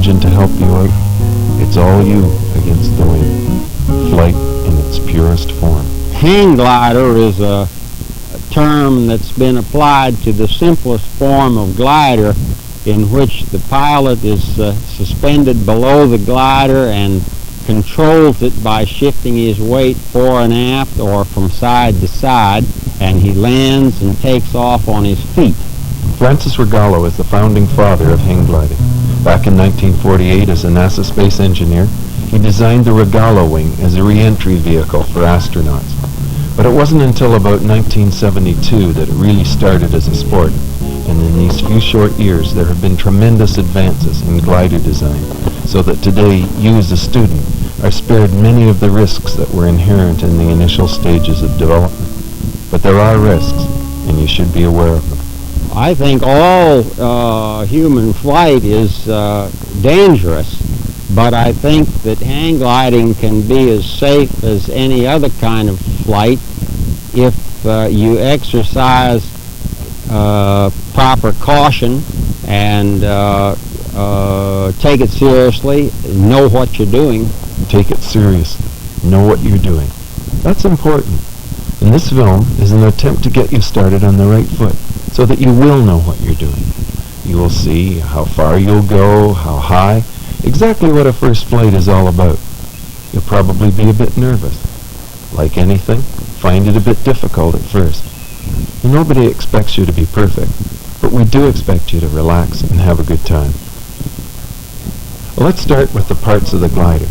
engine to help you out. It's all you against the wind. Flight in its purest form. Hang glider is a term that's been applied to the simplest form of glider, in which the pilot is suspended below the glider and controls it by shifting his weight fore and aft or from side to side, and he lands and takes off on his feet. Francis Rogallo is the founding father of hang gliding. Back in 1948, as a NASA space engineer, he designed the Rogallo wing as a re-entry vehicle for astronauts. But it wasn't until about 1972 that it really started as a sport, and in these few short years there have been tremendous advances in glider design, so that today you as a student are spared many of the risks that were inherent in the initial stages of development. But there are risks, and you should be aware of them. I think all human flight is dangerous, but I think that hang gliding can be as safe as any other kind of flight if you exercise proper caution and take it seriously, know what you're doing. Take it seriously. Know what you're doing. That's important. And this film is an attempt to get you started on the right foot so that you will know what you're doing. You will see how far you'll go, how high, exactly what a first flight is all about. You'll probably be a bit nervous. Like anything, find it a bit difficult at first. And nobody expects you to be perfect, but we do expect you to relax and have a good time. Well, let's start with the parts of the glider.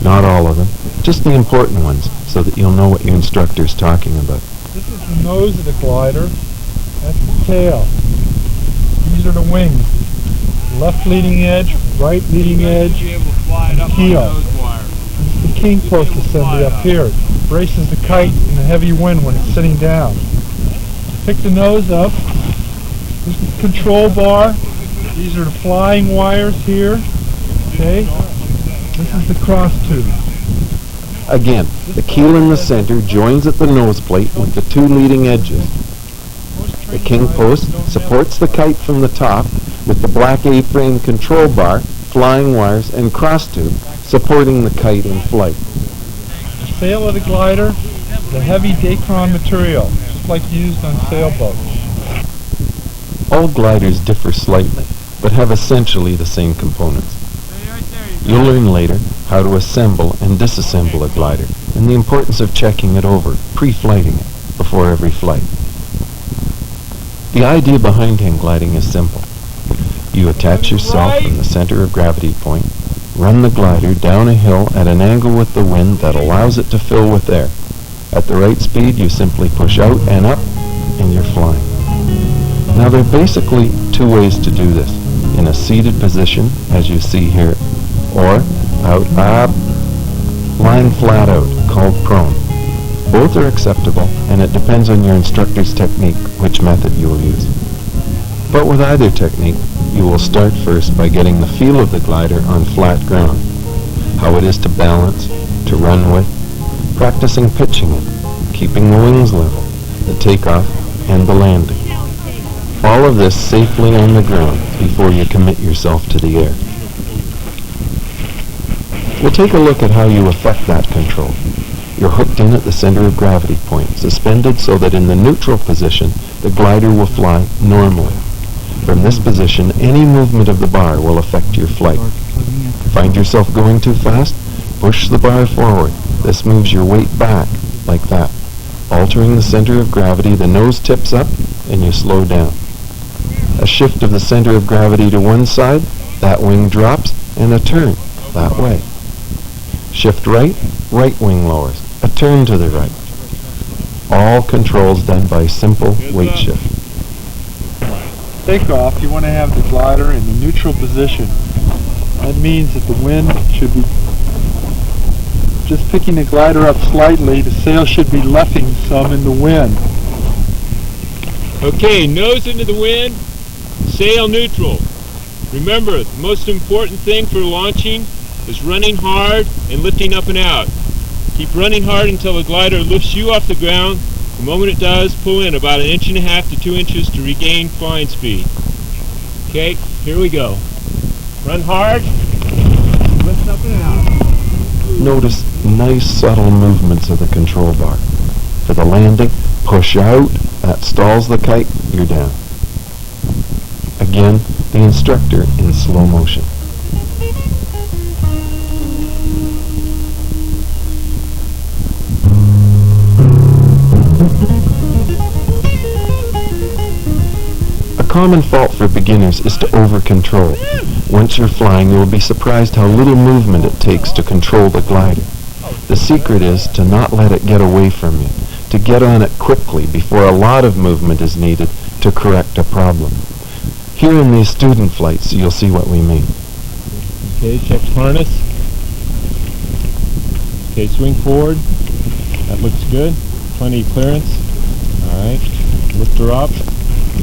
Not all of them, just the important ones, so that you'll know what your instructor is talking about. This is the nose of the glider. That's the tail. These are the wings. Left leading edge, right leading edge, and keel. This is the king post assembly up here. It braces the kite in the heavy wind when it's sitting down. Pick the nose up. This is the control bar. These are the flying wires here. Okay. This is the cross tube. Again, the keel in the center joins at the nose plate with the two leading edges. The king post supports the kite from the top with the black A-frame control bar, flying wires, and cross tube supporting the kite in flight. The sail of the glider is a heavy Dacron material, just like used on sailboats. All gliders differ slightly, but have essentially the same components. You'll learn later how to assemble and disassemble a glider, and the importance of checking it over, pre-flighting it, before every flight. The idea behind hang gliding is simple. You attach yourself from the center of gravity point, run the glider down a hill at an angle with the wind that allows it to fill with air. At the right speed, you simply push out and up, and you're flying. Now there are basically two ways to do this. In a seated position, as you see here, or out up, lying flat out, called prone. Both are acceptable, and it depends on your instructor's technique which method you will use. But with either technique, you will start first by getting the feel of the glider on flat ground, how it is to balance, to run with, practicing pitching it, keeping the wings level, the takeoff, and the landing. All of this safely on the ground before you commit yourself to the air. We'll take a look at how you effect that control. You're hooked in at the center of gravity point, suspended so that in the neutral position, the glider will fly normally. From this position, any movement of the bar will affect your flight. Find yourself going too fast? Push the bar forward. This moves your weight back, like that. Altering the center of gravity, the nose tips up, and you slow down. A shift of the center of gravity to one side, that wing drops, and a turn, that way. Shift right, right wing lowers. A turn to the right. All controls done by simple weight shift. Takeoff, you want to have the glider in the neutral position. That means that the wind should be just picking the glider up slightly. The sail should be luffing some in the wind. Okay, nose into the wind, sail neutral. Remember, the most important thing for launching is running hard and lifting up and out. Keep running hard until the glider lifts you off the ground. The moment it does, pull in about 1.5 inches to 2 inches to regain flying speed. Okay, here we go. Run hard. notice nice subtle movements of the control bar. For the landing, push out, that stalls the kite, you're down. Again, the instructor in slow motion. A common fault for beginners is to over-control. Once you're flying, you will be surprised how little movement it takes to control the glider. The secret is to not let it get away from you, to get on it quickly before a lot of movement is needed to correct a problem. Here in these student flights, you'll see what we mean. Okay, check harness. Okay, swing forward. That looks good. Plenty of clearance. Alright, lift her up,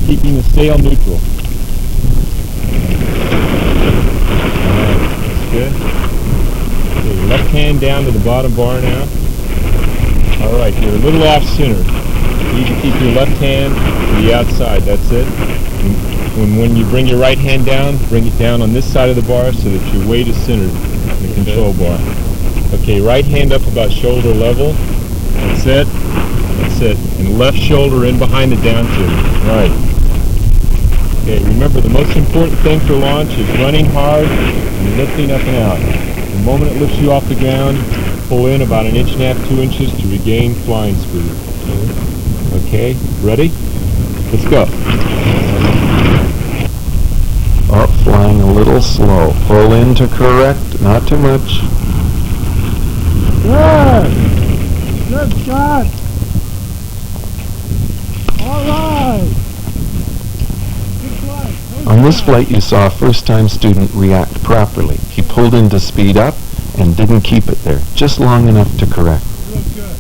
keeping the sail neutral. Alright, that's good. Okay, left hand down to the bottom bar now. Alright, you're a little off center. You need to keep your left hand to the outside, that's it. And when you bring your right hand down, bring it down on this side of the bar so that your weight is centered in the control bar. Okay, right hand up about shoulder level. That's it. That's it. And left shoulder in behind the down tube. Right. Okay, remember the most important thing for launch is running hard and lifting up and out. The moment it lifts you off the ground, pull in about 1.5 inches, 2 inches to regain flying speed. Okay, ready? Let's go. Up, flying a little slow. Pull in to correct, not too much. Good! Good shot! Alright! Good flight! On this flight, you saw a first-time student react properly. He pulled in to speed up and didn't keep it there, just long enough to correct. You look good.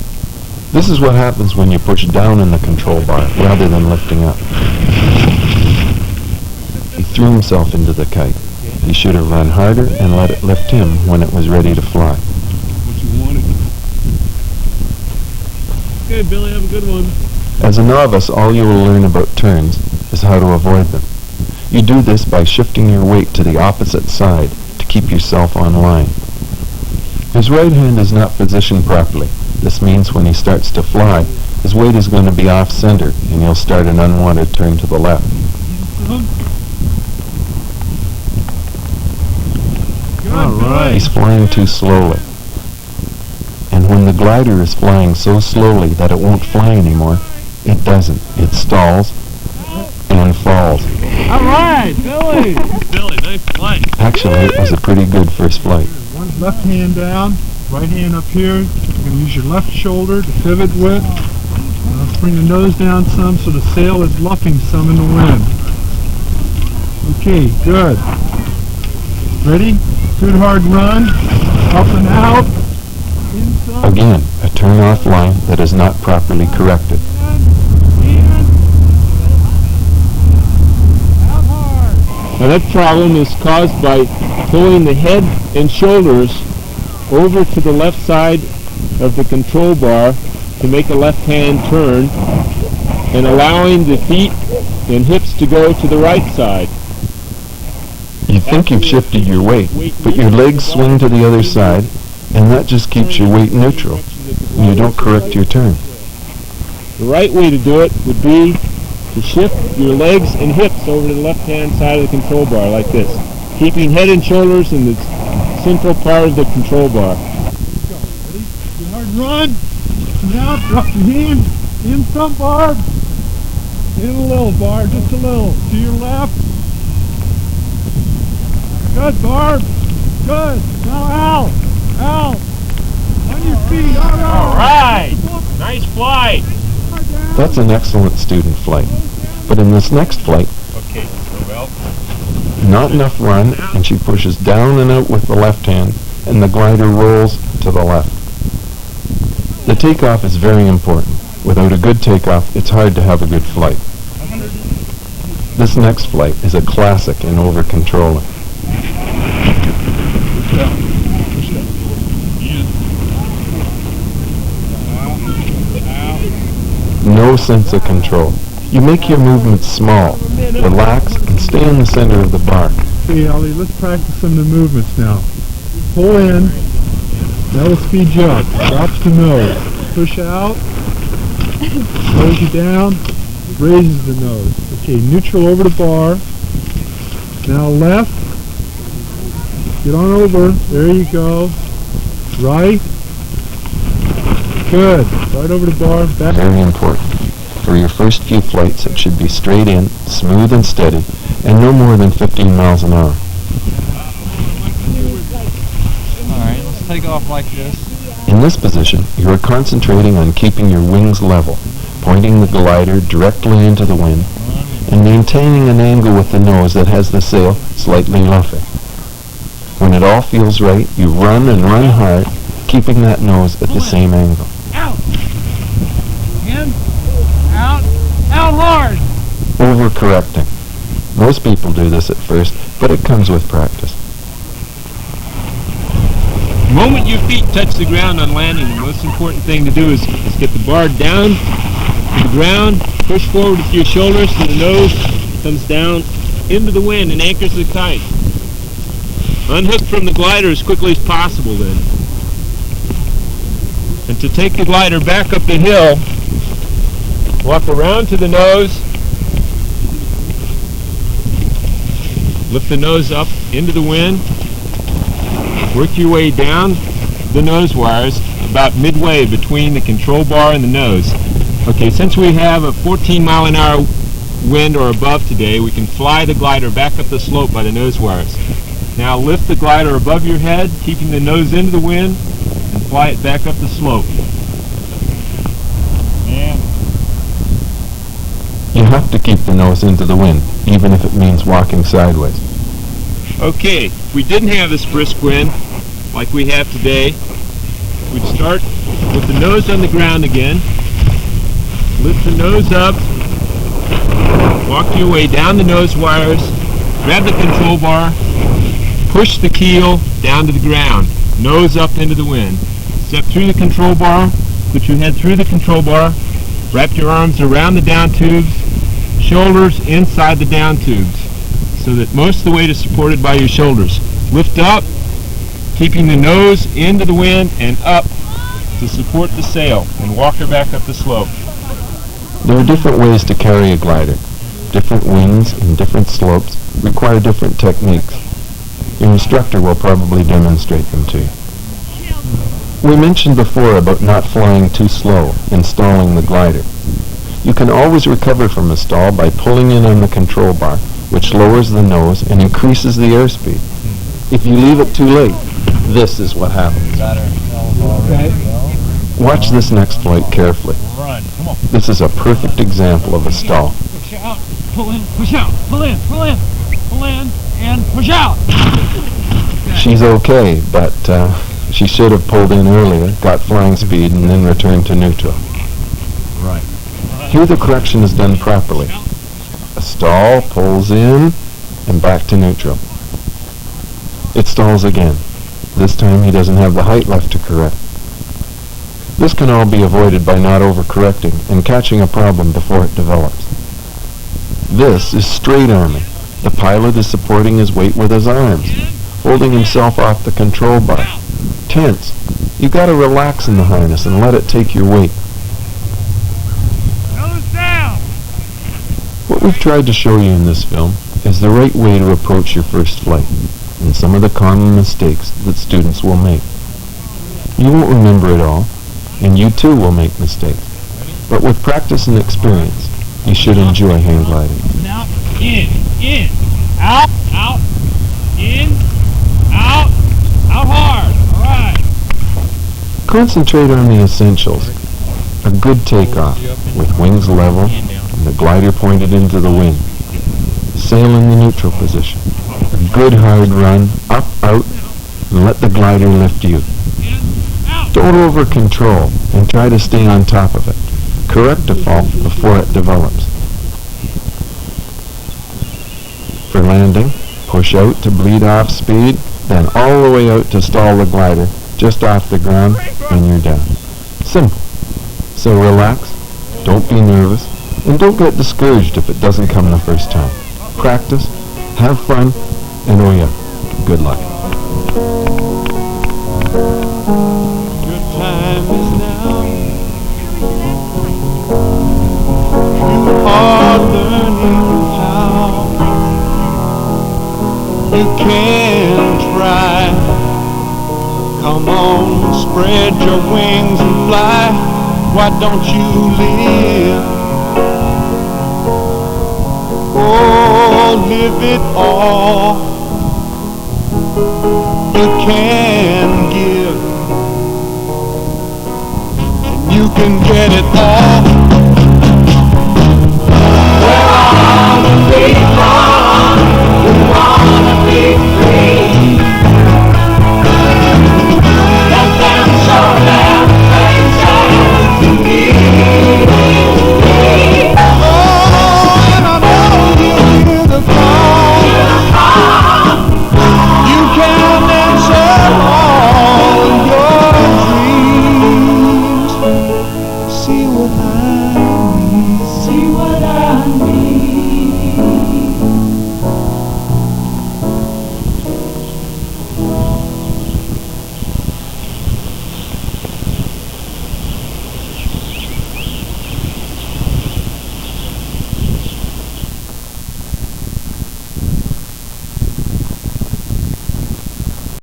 This is what happens when you push down in the control bar rather than lifting up. He threw himself into the kite. He should have run harder and let it lift him when it was ready to fly. What you wanted. Okay, Billy, have a good one. As a novice, all you will learn about turns is how to avoid them. You do this by shifting your weight to the opposite side to keep yourself on line. His right hand is not positioned properly. This means when he starts to fly, his weight is going to be off-center and he'll start an unwanted turn to the left. Good. He's flying too slowly. And when the glider is flying so slowly that it won't fly anymore, it doesn't. It stalls and falls. Alright, Billy! Billy, nice flight. Actually, it was a pretty good first flight. One left hand down, right hand up here. You're going to use your left shoulder to pivot with. Bring the nose down some so the sail is luffing some in the wind. Okay, good. Ready? Good hard run. Up and out. In some. Again, a turn off line that is not properly corrected. Out hard. Now that problem is caused by pulling the head and shoulders over to the left side of the control bar to make a left-hand turn and allowing the feet and hips to go to the right side. You think you've shifted your weight, but your legs swing to the other side, and that just keeps your weight neutral, and you don't correct your turn. The right way to do it would be to shift your legs and hips over to the left-hand side of the control bar like this, keeping head and shoulders in the central part of the control bar. Ready? Good hard run. Now drop your hand in front bar. In a little bar, just a little. To your left. Good, Barb. Good. Now out. Out. On your feet. All right. Nice flight! That's an excellent student flight. But in this next flight, Okay, well, not enough run, and she pushes down and out with the left hand, and the glider rolls to the left. The takeoff is very important. Without a good takeoff, it's hard to have a good flight. This next flight is a classic in over-controlling. No sense of control. You make your movements small, relax, and stay in the center of the bar. Okay, Ellie, let's practice some of the movements now. Pull in, That will speed you up. Drops the nose. Push out. Slows you down. Raises the nose. Okay, neutral over the bar. Now left. Get on over. There you go. Right. Good. Right over the bar. Back. Very important. For your first few flights, it should be straight in, smooth and steady, and no more than 15 miles an hour. Alright, let's take off like this. In this position, you are concentrating on keeping your wings level, pointing the glider directly into the wind, and maintaining an angle with the nose that has the sail slightly luffing. When it all feels right, you run and run hard, keeping that nose at the same angle. Out! In, out, out hard! Overcorrecting. Most people do this at first, but it comes with practice. The moment your feet touch the ground on landing, the most important thing to do is get the bar down to the ground, push forward with your shoulders so the nose comes down into the wind and anchors the kite. Unhook from the glider as quickly as possible then. And to take the glider back up the hill, walk around to the nose, lift the nose up into the wind, work your way down the nose wires about midway between the control bar and the nose. Okay, since we have a 14 mile an hour wind or above today, we can fly the glider back up the slope by the nose wires. Now lift the glider above your head, keeping the nose into the wind, and fly it back up the slope. Yeah. You have to keep the nose into the wind, even if it means walking sideways. Okay, if we didn't have this brisk wind, like we have today, we'd start with the nose on the ground again, lift the nose up, walk your way down the nose wires, grab the control bar, push the keel down to the ground, nose up into the wind. Step through the control bar, put your head through the control bar, wrap your arms around the down tubes, shoulders inside the down tubes, so that most of the weight is supported by your shoulders. Lift up, keeping the nose into the wind and up to support the sail, and walk her back up the slope. There are different ways to carry a glider. Different wings and different slopes require different techniques. Your instructor will probably demonstrate them to you. We mentioned before about not flying too slow and stalling the glider. You can always recover from a stall by pulling in on the control bar, which lowers the nose and increases the airspeed. If you leave it too late, this is what happens. Watch this next flight carefully. Run, come on. This is a perfect example of a stall. Push out, pull in, push out, pull in, pull in, pull in, and push out. She's okay, but she should have pulled in earlier, got flying speed, and then returned to neutral. Right. Here the correction is done properly. A stall, pulls in, and back to neutral. It stalls again. This time he doesn't have the height left to correct. This can all be avoided by not overcorrecting and catching a problem before it develops. This is straight arming. The pilot is supporting his weight with his arms, holding himself off the control bar. Tense. You gotta relax in the harness and let it take your weight. Nose down. What we've tried to show you in this film is the right way to approach your first flight and some of the common mistakes that students will make. You won't remember it all, and you too will make mistakes. But with practice and experience, you should enjoy hang gliding. Now, in, out, in, out hard. All right. Concentrate on the essentials. A good takeoff with wings level and the glider pointed into the wind. Sail in the neutral position. A good hard run, up, out, and let the glider lift you. Don't over-control and try to stay on top of it. Correct a fault before it develops. For landing, push out to bleed off speed, then all the way out to stall the glider just off the ground, and you're down. Simple. So relax, don't be nervous, and don't get discouraged if it doesn't come the first time. Practice, have fun, and oh yeah, good luck. Come on, spread your wings and fly. Why don't you live? Oh, live it all. You can